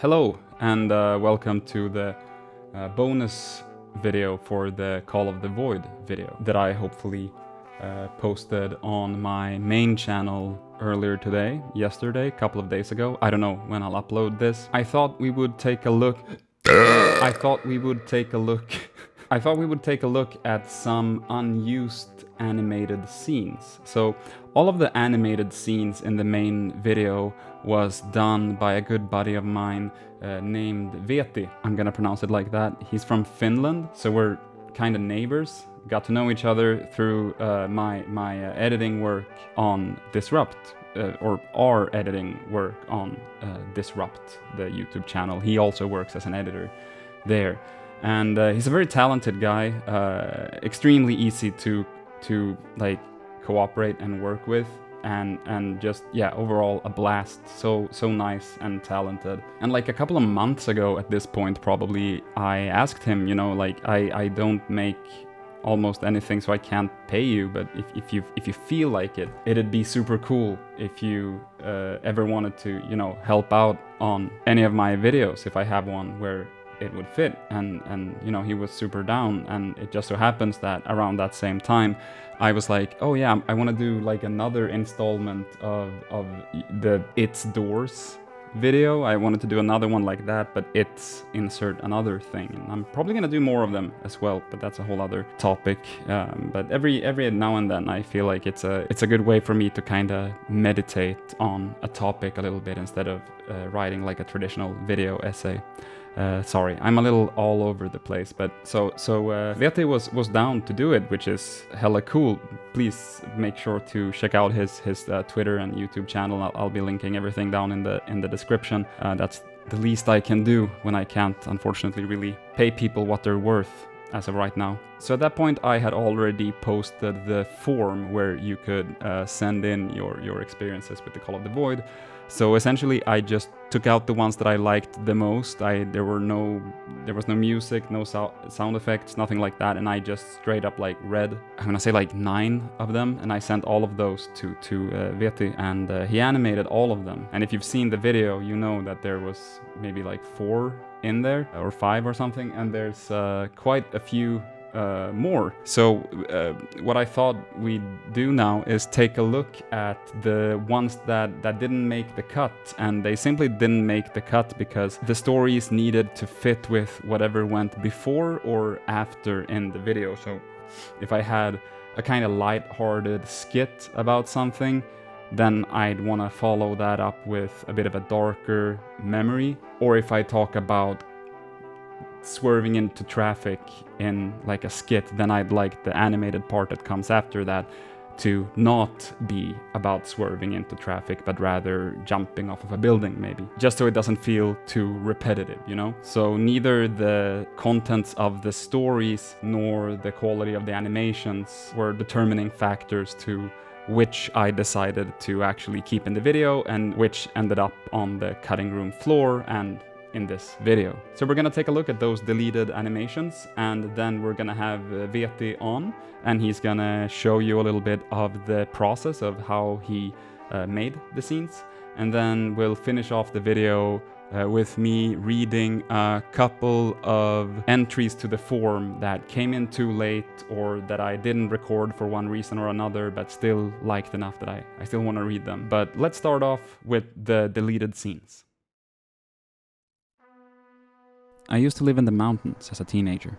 Hello and welcome to the bonus video for the Call of the Void video that I hopefully posted on my main channel earlier today, yesterday, a couple of days ago. I don't know when I'll upload this. I thought we would take a look at some unused animated scenes. So all of the animated scenes in the main video was done by a good buddy of mine named Veti. I'm gonna pronounce it like that. He's from Finland, so we're kind of neighbors. Got to know each other through my editing work on Disrupt, or our editing work on Disrupt, the YouTube channel. He also works as an editor there. And he's a very talented guy, extremely easy to like cooperate and work with, and just, yeah, overall a blast. So nice and talented. And like a couple of months ago at this point probably, I asked him, you know, like I don't make almost anything, so I can't pay you, but if you feel like it, it'd be super cool if you ever wanted to, you know, help out on any of my videos if I have one where it would fit. And you know, he was super down, and it just so happens that around that same time I was like, oh yeah, I want to do like another installment of the It's Doors video. I wanted to do another one like that, but it's insert another thing, and I'm probably gonna do more of them as well, but that's a whole other topic. But every now and then I feel like it's a good way for me to kind of meditate on a topic a little bit instead of writing like a traditional video essay. Sorry, I'm a little all over the place, but so Veti was down to do it, which is hella cool. Please make sure to check out his Twitter and YouTube channel. I'll be linking everything down in the description. That's the least I can do when I can't, unfortunately, really pay people what they're worth as of right now. So at that point I had already posted the form where you could send in your experiences with the Call of the Void. So essentially I just took out the ones that I liked the most. There was no music, no sound effects, nothing like that, and I just straight up like read, I'm gonna say like 9 of them, and I sent all of those to Veti, and he animated all of them. And if you've seen the video, you know that there was maybe like 4 in there, or 5 or something, and there's quite a few more. So what I thought we'd do now is take a look at the ones that didn't make the cut, and they simply didn't make the cut because the stories needed to fit with whatever went before or after in the video. So if I had a kind of light-hearted skit about something, then I'd want to follow that up with a bit of a darker memory. Or if I talk about swerving into traffic in like a skit, then I'd like the animated part that comes after that to not be about swerving into traffic, but rather jumping off of a building maybe, just so it doesn't feel too repetitive, you know? So neither the contents of the stories nor the quality of the animations were determining factors to which I decided to actually keep in the video and which ended up on the cutting room floor and in this video. So we're gonna take a look at those deleted animations, and then we're gonna have Veti on, and he's gonna show you a little bit of the process of how he made the scenes, and then we'll finish off the video with me reading a couple of entries to the form that came in too late, or that I didn't record for one reason or another, but still liked enough that I still want to read them. But let's start off with the deleted scenes. I used to live in the mountains as a teenager.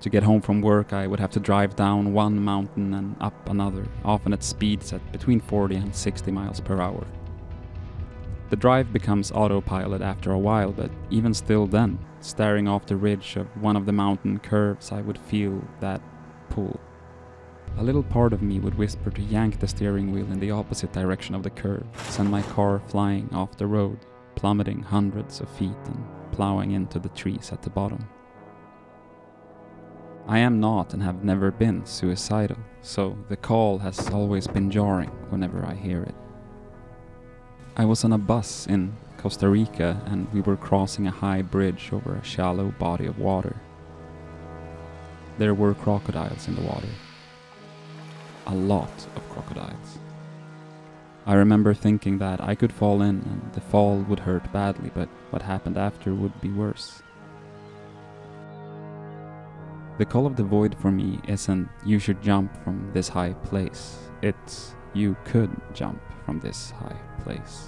To get home from work, I would have to drive down one mountain and up another, often at speeds at between 40 and 60 miles per hour. The drive becomes autopilot after a while, but even still then, staring off the ridge of one of the mountain curves, I would feel that pull. A little part of me would whisper to yank the steering wheel in the opposite direction of the curve, send my car flying off the road, plummeting hundreds of feet and plowing into the trees at the bottom. I am not and have never been suicidal, so the call has always been jarring whenever I hear it. I was on a bus in Costa Rica, and we were crossing a high bridge over a shallow body of water. There were crocodiles in the water. A lot of crocodiles. I remember thinking that I could fall in and the fall would hurt badly, but what happened after would be worse. The Call of the Void for me isn't you should jump from this high place, it's you could jump from this high place.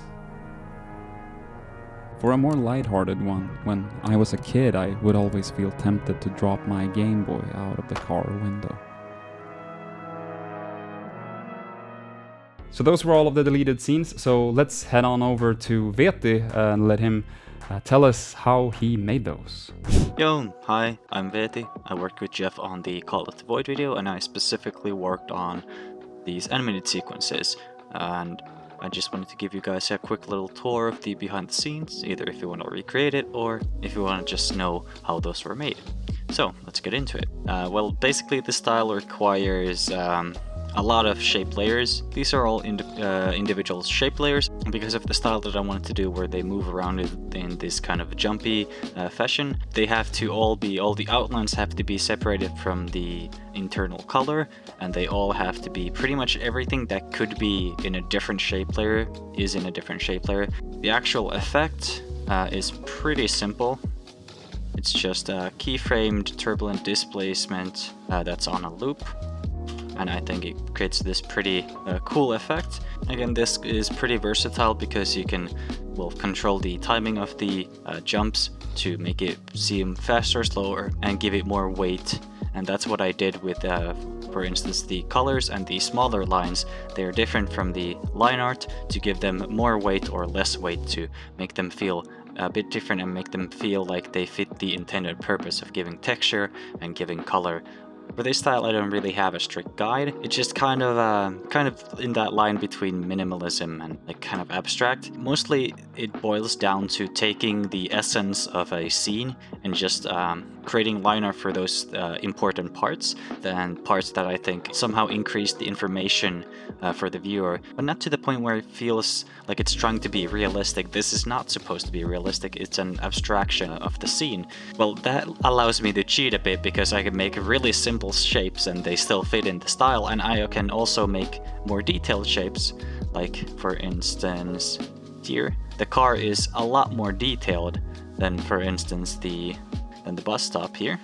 For a more lighthearted one, when I was a kid I would always feel tempted to drop my Game Boy out of the car window. So those were all of the deleted scenes, so let's head on over to Veti and let him tell us how he made those. Yo, hi, I'm Veti. I worked with Jeff on the Call of the Void video, and I specifically worked on these animated sequences. And I just wanted to give you guys a quick little tour of the behind the scenes, either if you want to recreate it or if you want to just know how those were made. So let's get into it. Well, basically the style requires a lot of shape layers. These are all individual shape layers because of the style that I wanted to do, where they move around in this kind of jumpy fashion. They have to all the outlines have to be separated from the internal color, and they all have to be pretty much everything that could be in a different shape layer is in a different shape layer. The actual effect is pretty simple. It's just a keyframed turbulent displacement that's on a loop. And I think it creates this pretty cool effect. Again, this is pretty versatile because you can control the timing of the jumps to make it seem faster or slower and give it more weight. And that's what I did with, for instance, the colors and the smaller lines. They're different from the line art to give them more weight or less weight to make them feel a bit different and make them feel like they fit the intended purpose of giving texture and giving color. For this style, I don't really have a strict guide. It's just kind of in that line between minimalism and like kind of abstract. Mostly, it boils down to taking the essence of a scene and just creating line art for those important parts, and parts that I think somehow increase the information for the viewer, but not to the point where it feels like it's trying to be realistic. This is not supposed to be realistic. It's an abstraction of the scene. Well, that allows me to cheat a bit because I can make really simple shapes and they still fit in the style, and I can also make more detailed shapes. Like for instance here, the car is a lot more detailed than, for instance, the bus stop here,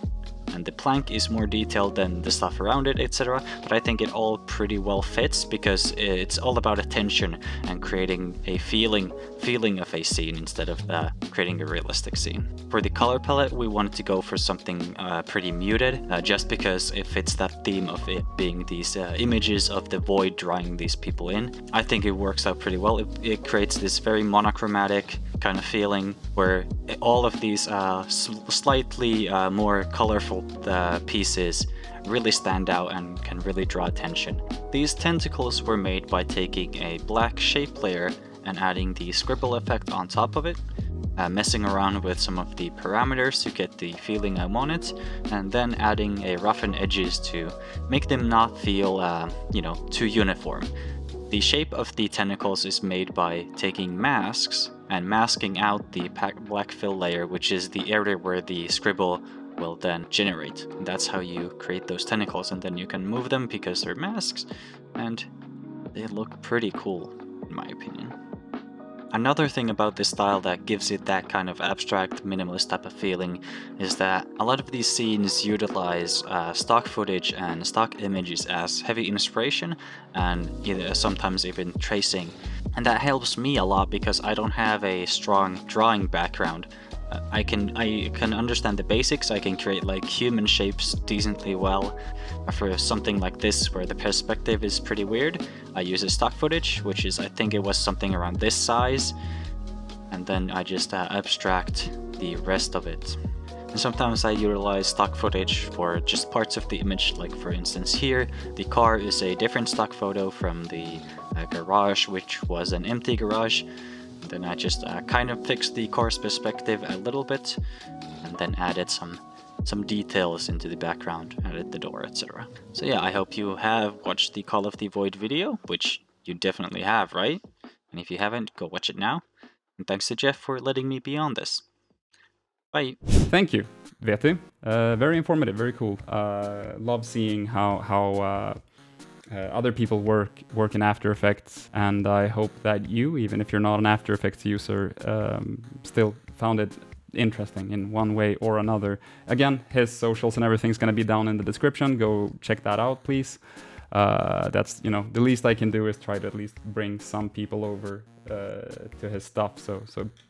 and the plank is more detailed than the stuff around it, etc. But I think it all pretty well fits because it's all about attention and creating a feeling of a scene instead of creating a realistic scene. For the color palette, we wanted to go for something pretty muted, just because it fits that theme of it being these images of the void drawing these people in. I think it works out pretty well. It creates this very monochromatic kind of feeling where all of these slightly more colorful pieces really stand out and can really draw attention. These tentacles were made by taking a black shape layer and adding the scribble effect on top of it, messing around with some of the parameters to get the feeling I wanted, and then adding a roughen edges to make them not feel too uniform. The shape of the tentacles is made by taking masks and masking out the black fill layer, which is the area where the scribble will then generate. And that's how you create those tentacles, and then you can move them because they're masks, and they look pretty cool in my opinion. Another thing about this style that gives it that kind of abstract, minimalist type of feeling is that a lot of these scenes utilize stock footage and stock images as heavy inspiration and sometimes even tracing. And that helps me a lot because I don't have a strong drawing background. I can understand the basics. I can create like human shapes decently well. For something like this where the perspective is pretty weird, I use a stock footage, which is, I think it was something around this size, and then I just abstract the rest of it. And sometimes I utilize stock footage for just parts of the image, like for instance here, the car is a different stock photo from the garage, which was an empty garage. Then I just kind of fixed the car's perspective a little bit, and then added some details into the background, added the door, etc. So yeah, I hope you have watched the Call of the Void video, which you definitely have, right? And if you haven't, go watch it now. And thanks to Jeff for letting me be on this. Bye. Thank you, Veti. Very informative, very cool. Love seeing how other people work in After Effects, and I hope that you, even if you're not an After Effects user, still found it interesting in one way or another. Again, his socials and everything's going to be down in the description. Go check that out, please. That's, you know, the least I can do is try to at least bring some people over to his stuff. So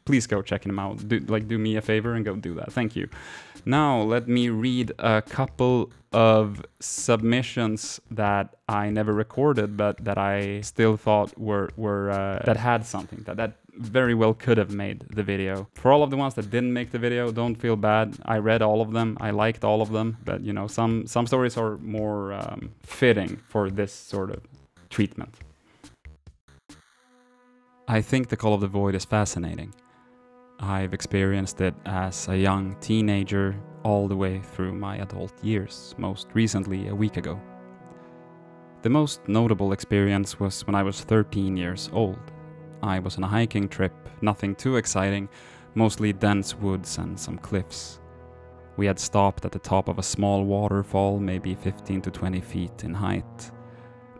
please go check him out. Do me a favor and go do that. Thank you. Now let me read a couple of submissions that I never recorded, but that I still thought were that had something that very well could have made the video. For all of the ones that didn't make the video, don't feel bad. I read all of them. I liked all of them, but you know, some stories are more fitting for this sort of treatment. I think The Call of the Void is fascinating. I've experienced it as a young teenager all the way through my adult years, most recently a week ago. The most notable experience was when I was 13 years old. I was on a hiking trip, nothing too exciting, mostly dense woods and some cliffs. We had stopped at the top of a small waterfall, maybe 15 to 20 feet in height.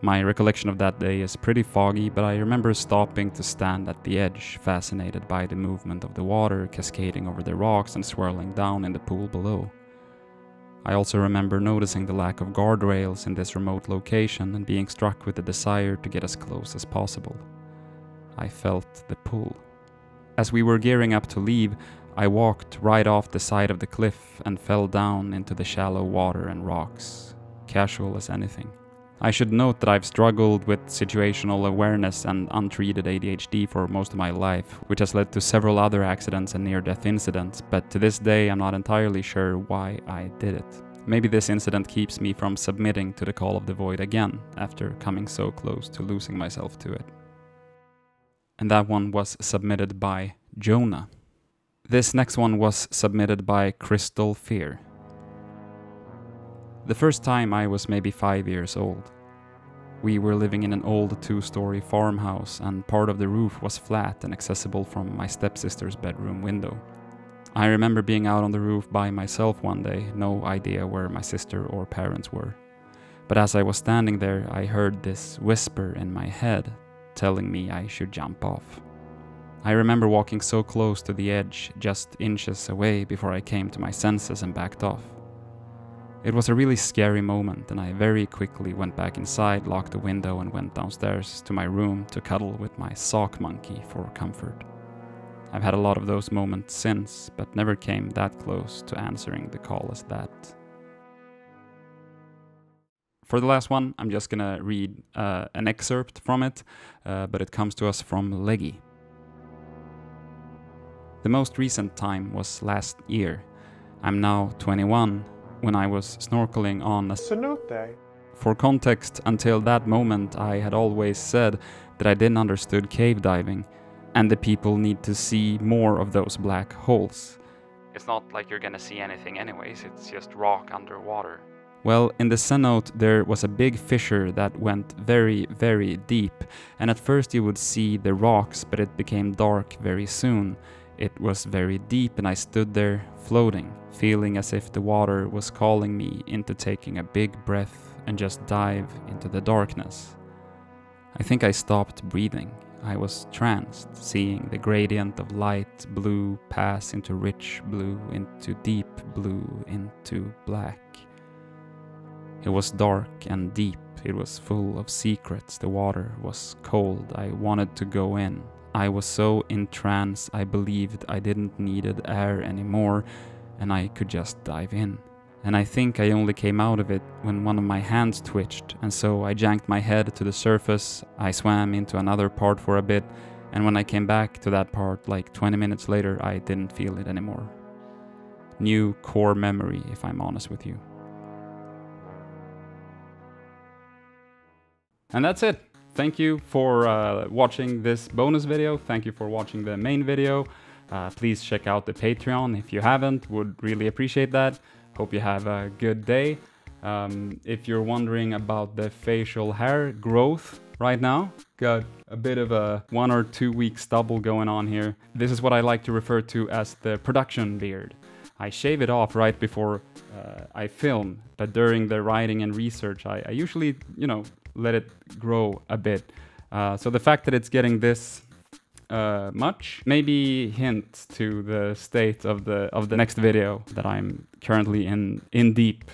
My recollection of that day is pretty foggy, but I remember stopping to stand at the edge, fascinated by the movement of the water cascading over the rocks and swirling down in the pool below. I also remember noticing the lack of guardrails in this remote location and being struck with the desire to get as close as possible. I felt the pull. As we were gearing up to leave, I walked right off the side of the cliff and fell down into the shallow water and rocks, casual as anything. I should note that I've struggled with situational awareness and untreated ADHD for most of my life, which has led to several other accidents and near-death incidents, but to this day I'm not entirely sure why I did it. Maybe this incident keeps me from submitting to the Call of the Void again, after coming so close to losing myself to it. And that one was submitted by Jonah. This next one was submitted by Crystal Fear. The first time I was maybe 5 years old. We were living in an old 2-story farmhouse, and part of the roof was flat and accessible from my stepsister's bedroom window. I remember being out on the roof by myself one day, no idea where my sister or parents were. But as I was standing there, I heard this whisper in my head, telling me I should jump off. I remember walking so close to the edge, just inches away, before I came to my senses and backed off. It was a really scary moment, and I very quickly went back inside, locked the window, and went downstairs to my room to cuddle with my sock monkey for comfort. I've had a lot of those moments since, but never came that close to answering the call as that. For the last one, I'm just gonna read an excerpt from it, but it comes to us from Leggy. The most recent time was last year. I'm now 21, when I was snorkeling on a cenote. For context, until that moment I had always said that I didn't understood cave diving, and the people need to see more of those black holes. It's not like you're gonna see anything anyways, it's just rock underwater. Well, in the cenote there was a big fissure that went very, very deep, and at first you would see the rocks, but it became dark very soon. It was very deep, and I stood there floating, feeling as if the water was calling me into taking a big breath and just dive into the darkness. I think I stopped breathing. I was tranced, seeing the gradient of light blue pass into rich blue, into deep blue, into black. It was dark and deep. It was full of secrets. The water was cold. I wanted to go in. I was so in trance I believed I didn't need air anymore, and I could just dive in. And I think I only came out of it when one of my hands twitched, and so I janked my head to the surface. I swam into another part for a bit, and when I came back to that part like 20 minutes later, I didn't feel it anymore. New core memory, if I'm honest with you. And that's it. Thank you for watching this bonus video. Thank you for watching the main video. Please check out the Patreon if you haven't. Would really appreciate that. Hope you have a good day. If you're wondering about the facial hair growth right now, got a bit of a 1 or 2 week stubble going on here. This is what I like to refer to as the production beard. I shave it off right before I film, but during the writing and research, I usually, let it grow a bit. So the fact that it's getting this much maybe hints to the state of the next video that I'm currently in deep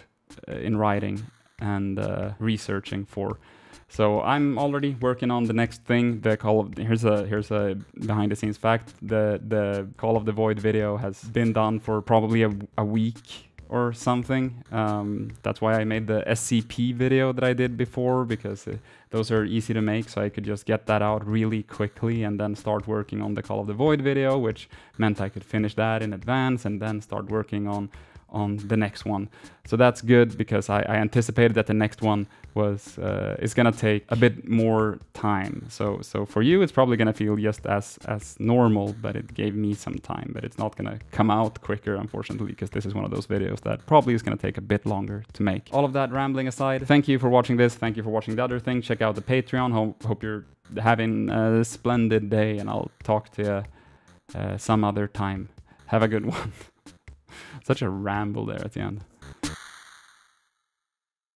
in writing and researching for. So I'm already working on the next thing. Here's a behind the scenes fact. The Call of the Void video has been done for probably a week or something. That's why I made the SCP video that I did before, because those are easy to make, so I could just get that out really quickly and then start working on the Call of the Void video, which meant I could finish that in advance and then start working on the next one. So that's good, because I anticipated that the next one is gonna take a bit more time. So for you it's probably gonna feel just as normal, but it gave me some time. But it's not gonna come out quicker, unfortunately, because this is one of those videos that probably is gonna take a bit longer to make. All of that rambling aside, thank you for watching this. Thank you for watching the other thing. Check out the Patreon. Hope you're having a splendid day, and I'll talk to you some other time. Have a good one. Such a ramble there at the end.